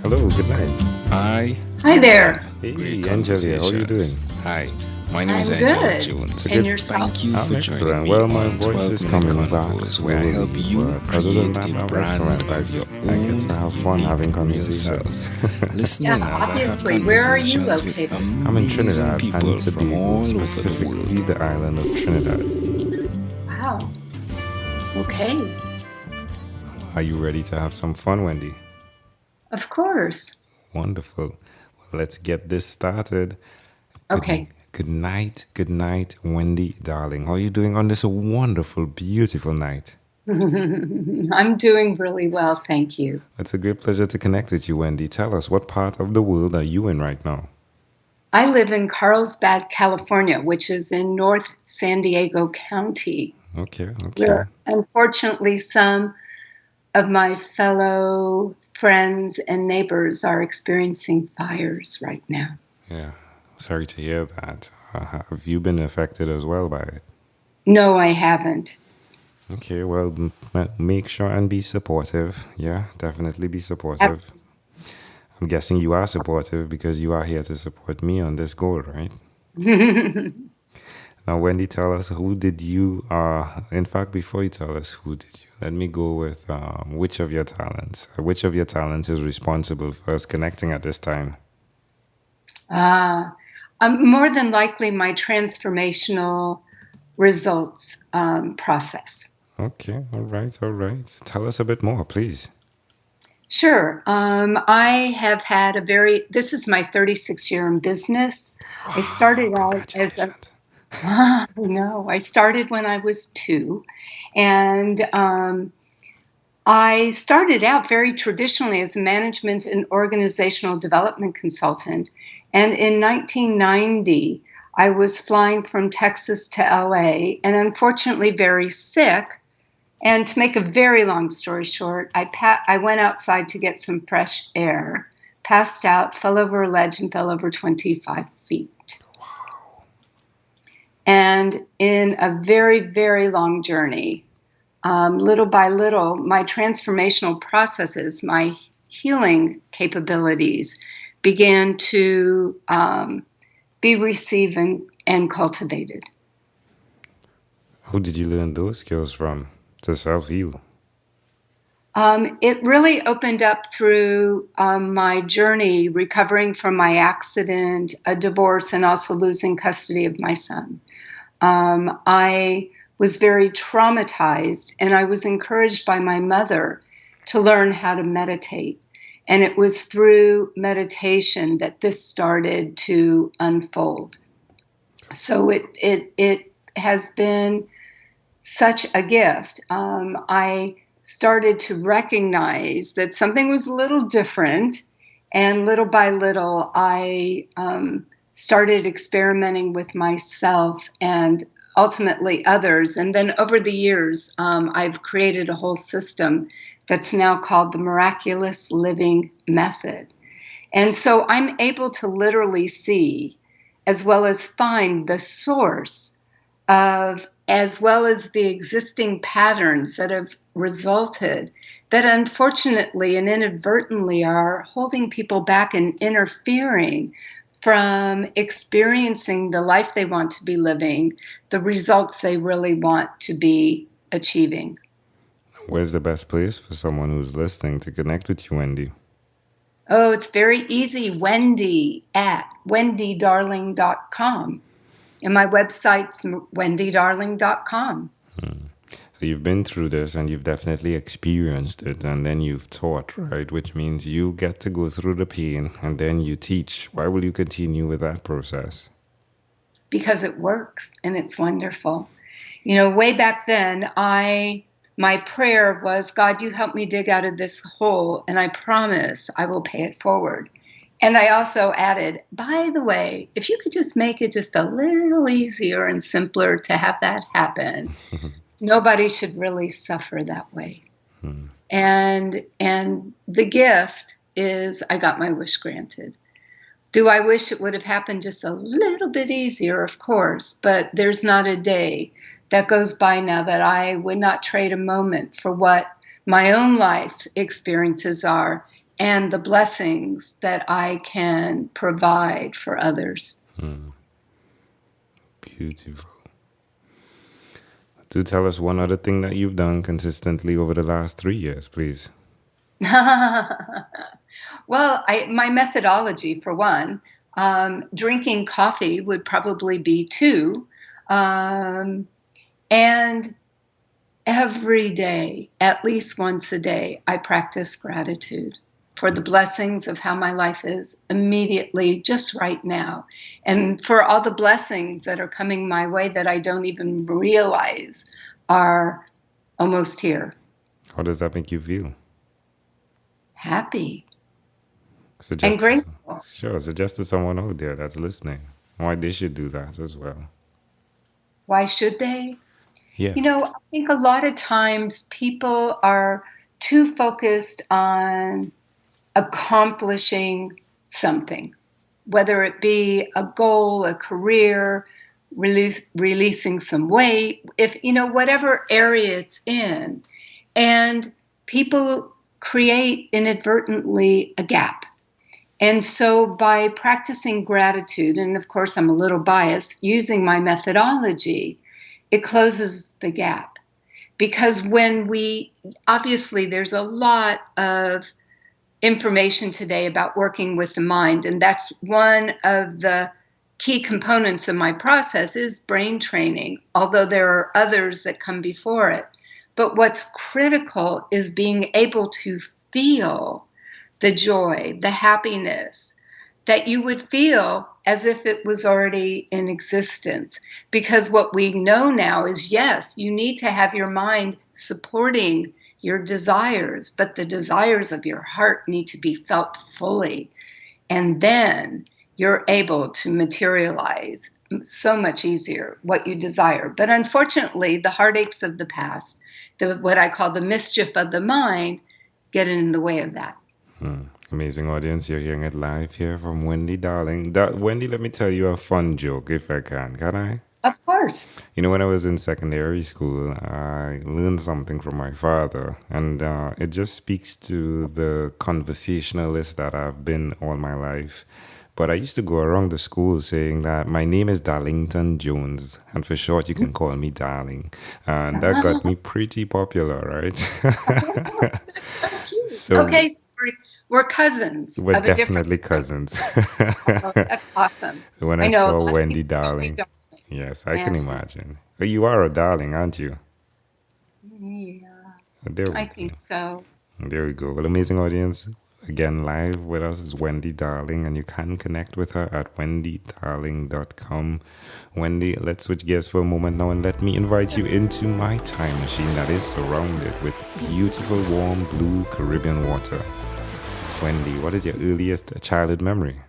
Hello, good night. I Hi there. Hey, great Angelia, how are you doing? conversations. Hi, my name is I'm Angela good. Jones. And Good. yourself? Thank you I'm for joining excellent. me Well, my on voice 12 is Minute coming back Convos, where I slowly, help you but other than create that, a I'm brand excellent. of your I get own to have fun having unique real conversations. self. Yeah, Listening as I have obviously. Where are you conversations with located? I'm in amazing Trinidad and people from Tobago, all over the specifically world. the island of Trinidad. Wow. Okay. Are you ready to have some fun, Wendy? Of course. Wonderful. Well, let's get this started. Okay. Good night, Wendy Darling. How are you doing on this wonderful, beautiful night? I'm doing really well, thank you. It's a great pleasure to connect with you, Wendy. Tell us, what part of the world are you in right now? I live in Carlsbad, California, which is in North San Diego County, Okay. where unfortunately some of my fellow friends and neighbors are experiencing fires right now. Yeah. Sorry to hear that. Have you been affected as well by it? No, I haven't. Okay, well, make sure and be supportive. Yeah, definitely be supportive. I'm guessing you are supportive because you are here to support me on this goal, right? Now, Wendy, tell us, who did you, in fact, before you tell us who did you, let me go with which of your talents is responsible for us connecting at this time? More than likely my transformational results process. Okay, all right. Tell us a bit more, please. Sure. I have had this is my 36th year in business. I started out as a, Congratulations. no, I started when I was 2. And I started out very traditionally as a management and organizational development consultant. And in 1990, I was flying from Texas to LA and unfortunately very sick. And to make a very long story short, I went outside to get some fresh air, passed out, fell over a ledge, and fell over 25 feet. Wow. And in a very, very long journey, little by little, my transformational processes, my healing capabilities began to be received and cultivated. Who did you learn those skills from to self-heal? It really opened up through my journey recovering from my accident, a divorce, and also losing custody of my son. I was very traumatized, and I was encouraged by my mother to learn how to meditate. And it was through meditation that this started to unfold. So it has been such a gift. I started to recognize that something was a little different, and little by little, I started experimenting with myself and ultimately others. And then over the years, I've created a whole system that's now called the Miraculous Living Method. And so I'm able to literally see, as well as find the source of, as well as the existing patterns that have resulted, that unfortunately and inadvertently are holding people back and interfering from experiencing the life they want to be living, the results they really want to be achieving. Where's the best place for someone who's listening to connect with you, Wendy? Oh, it's very easy. Wendy at wendydarling.com. And my website's wendydarling.com. So you've been through this and you've definitely experienced it, and then you've taught, right? Which means you get to go through the pain and then you teach. Why will you continue with that process? Because it works and it's wonderful. You know, way back then, my prayer was, God, you help me dig out of this hole, and I promise I will pay it forward. And I also added, by the way, if you could just make it just a little easier and simpler to have that happen, nobody should really suffer that way. And the gift is I got my wish granted. Do I wish it would have happened just a little bit easier? Of course, but there's not a day that goes by now that I would not trade a moment for what my own life experiences are and the blessings that I can provide for others. Beautiful. Do tell us one other thing that you've done consistently over the last 3 years, please. Well, my methodology, for one, drinking coffee would probably be 2. And every day, at least once a day, I practice gratitude for the blessings of how my life is immediately, just right now. And for all the blessings that are coming my way that I don't even realize are almost here. How does that make you feel? Happy Suggest and to- grateful. Sure, suggest to someone out there that's listening why they should do that as well. Why should they? Yeah. You know, I think a lot of times people are too focused on accomplishing something, whether it be a goal, a career, releasing some weight, whatever area it's in. And people create inadvertently a gap. And so by practicing gratitude, and of course I'm a little biased, using my methodology, it closes the gap. Because obviously there's a lot of information today about working with the mind, and that's one of the key components of my process is brain training, although there are others that come before it. But what's critical is being able to feel the joy, the happiness that you would feel as if it was already in existence. Because what we know now is, yes, you need to have your mind supporting your desires, but the desires of your heart need to be felt fully. And then you're able to materialize so much easier what you desire. But unfortunately, the heartaches of the past, what I call the mischief of the mind, get in the way of that. Amazing audience, you're hearing it live here from Wendy Darling. Wendy, let me tell you a fun joke if I can I? Of course. You know, when I was in secondary school, I learned something from my father, and it just speaks to the conversationalist that I've been all my life. But I used to go around the school saying that my name is Darlington Jones, and for short, you can call me Darling. And that got me pretty popular, right? So cute. So- okay, we're cousins. We're of a definitely different cousins. Oh, that's awesome. When I know a lot saw of Wendy people call me Darling. Darling. Yes, I can Yeah. imagine. Well, you are a darling, aren't you? Yeah, There we I go. think so. There we go. Well, amazing audience. Again, live with us is Wendy Darling, and you can connect with her at wendydarling.com. Wendy, let's switch gears for a moment now and let me invite you into my time machine that is surrounded with beautiful, warm, blue Caribbean water. Wendy, what is your earliest childhood memory?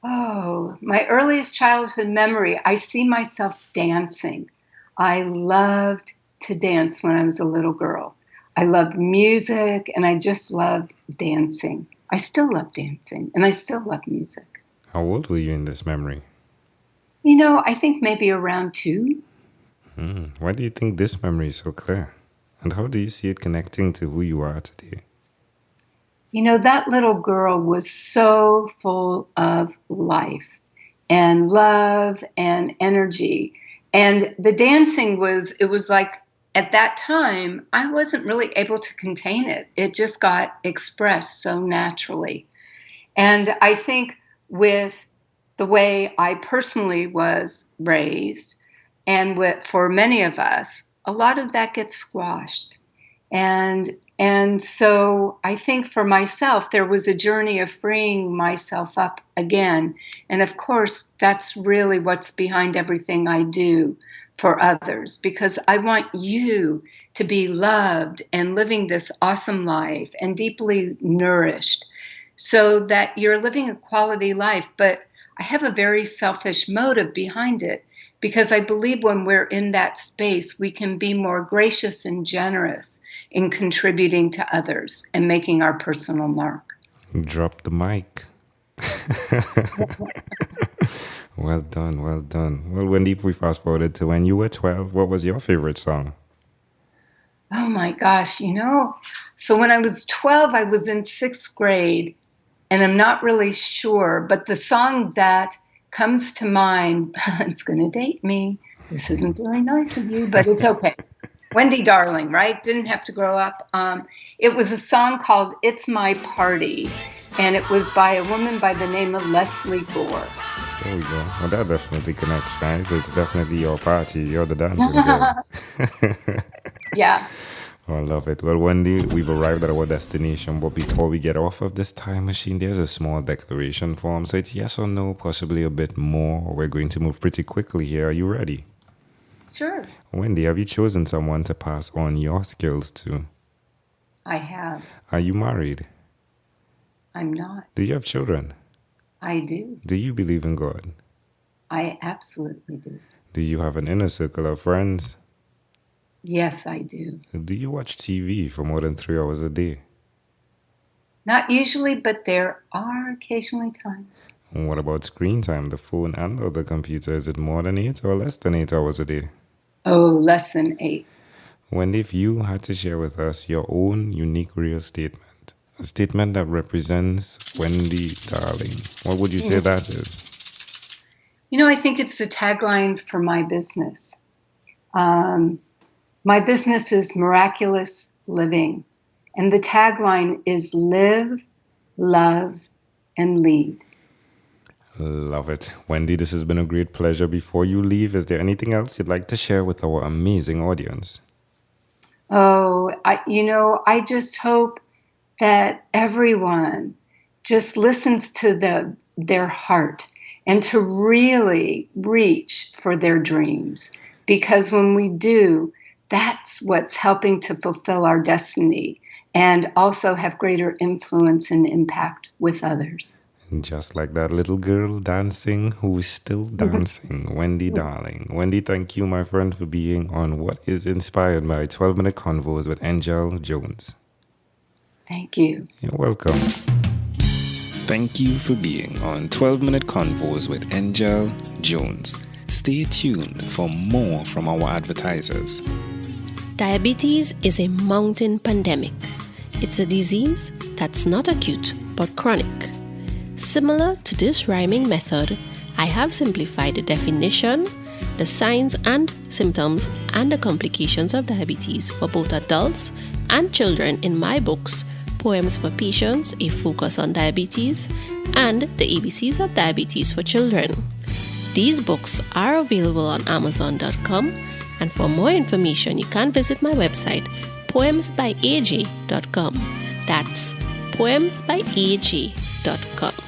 Oh, my earliest childhood memory, I see myself dancing. I loved to dance when I was a little girl. I loved music, and I just loved dancing. I still love dancing, and I still love music. How old were you in this memory? You know, I think maybe around 2. Why do you think this memory is so clear? And how do you see it connecting to who you are today? You know, that little girl was so full of life and love and energy. And the dancing was like, at that time, I wasn't really able to contain it. It just got expressed so naturally. And I think with the way I personally was raised, and for many of us, a lot of that gets squashed. And so I think for myself, there was a journey of freeing myself up again. And of course, that's really what's behind everything I do for others, because I want you to be loved and living this awesome life and deeply nourished so that you're living a quality life. But I have a very selfish motive behind it, because I believe when we're in that space, we can be more gracious and generous in contributing to others and making our personal mark. Drop the mic. Well done, well done. Well, Wendy, if we fast forwarded to when you were 12, what was your favorite song? Oh my gosh, so when I was 12, I was in 6th grade, and I'm not really sure, but the song that comes to mind, it's going to date me. This isn't very nice of you, but it's okay. Wendy Darling, right? Didn't have to grow up. It was a song called It's My Party, and it was by a woman by the name of Leslie Gore. There we go. Well, that definitely connects, right? It's definitely your party. You're the dancing girl. Yeah. Oh, I love it. Well, Wendy, we've arrived at our destination, but before we get off of this time machine, there's a small declaration form. So it's yes or no, possibly a bit more. We're going to move pretty quickly here. Are you ready? Sure. Wendy, have you chosen someone to pass on your skills to? I have. Are you married? I'm not. Do you have children? I do. Do you believe in God? I absolutely do. Do you have an inner circle of friends? Yes, I do. Do you watch TV for more than 3 hours a day? Not usually, but there are occasionally times. And what about screen time, the phone and the computer? Is it more than 8 or less than 8 hours a day? Oh, less than 8. Wendy, if you had to share with us your own unique real statement, a statement that represents Wendy Darling, what would you say that is? I think it's the tagline for my business. My business is Miraculous Living, and the tagline is Live, Love, and Lead. Love it. Wendy, this has been a great pleasure. Before you leave, is there anything else you'd like to share with our amazing audience? Oh, I just hope that everyone just listens to their heart and to really reach for their dreams. Because when we do, that's what's helping to fulfill our destiny and also have greater influence and impact with others. Just like that little girl dancing who is still dancing, Wendy Darling. Wendy, thank you, my friend, for being on what is inspired by 12-Minute Convos with Angel Jones. Thank you. You're welcome. Thank you for being on 12-Minute Convos with Angel Jones. Stay tuned for more from our advertisers. Diabetes is a mountain pandemic. It's a disease that's not acute but chronic. Similar to this rhyming method, I have simplified the definition, the signs and symptoms, and the complications of diabetes for both adults and children in my books, Poems for Patients, A Focus on Diabetes, and The ABCs of Diabetes for Children. These books are available on Amazon.com, and for more information, you can visit my website, poemsbyaj.com. That's poemsbyaj.com.